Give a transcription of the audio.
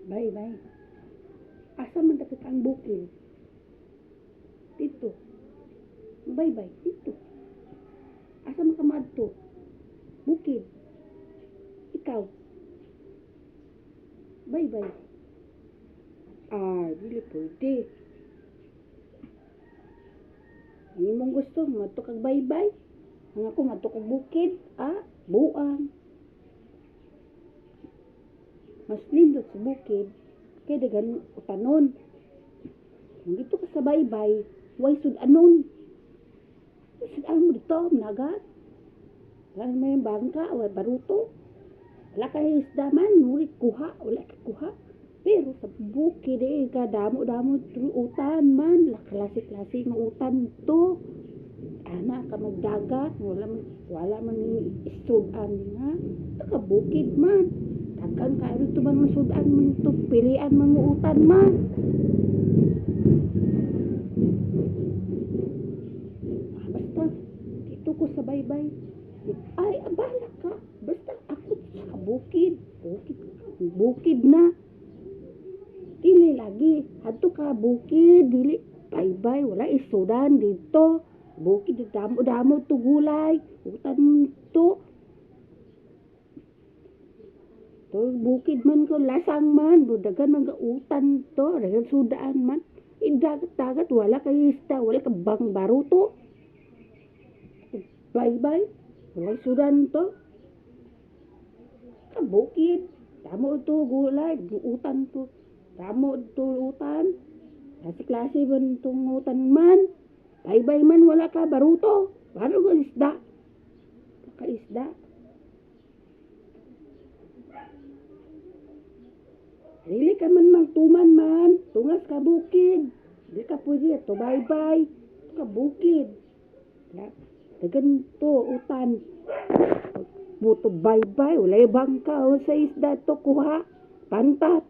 Bay, bay. Asa man dapat ang bukid? Dito. Bay, bay. Dito. Asa man ka madto? Bukid. Ikaw. Bay, bay. Dili pwede. Ang imong gusto, madto kag bay-bay. Ang ako, madto kag bukid. Buang. Mas lindot sa bukid. Kaya dagan utanon. Kung dito ka sa bay-bay, way sudanon. Sudan mo dito, managat. Wala may bangka, way baruto. Wala kayo isda man, nulit kuha, wala ka kuha. Pero sa bukid damo-damo utan man, klase-klase ng utan to. Ana ka magdagat, wala man isudan nga. Taka bukid man. Dagan kayo ito man sudan man ito, pilian man utan man. Basta, dito ko sa baybay. Abala ka. Basta ako sa bukid. Bukid na. Dili lagi. Hadto ka bukid. Dili. Baybay. Wala isudan dito. Bukid. Damo-damo to gulay. Utan to. To bukid man ko. Lasang man. Dagan man ka utan to. Dagan sudan man. Dagat-dagat. Wala kayo isda. Wala ka bang baruto. Baybay. Wala sudan to. Bukid. Damo to gulay. Utan to. Damo to utan. Klase-klase man itong utan man. Baybay man wala ka baruto. Paano ka isda? Isda. Dili ka man magtuman man. Tungas ka bukid. Dili ka pwede ito. Baybay. Ito ka bukid. Dagan to utan. Buto baybay. Wala bangka. O sa isda to kuha. Pantat.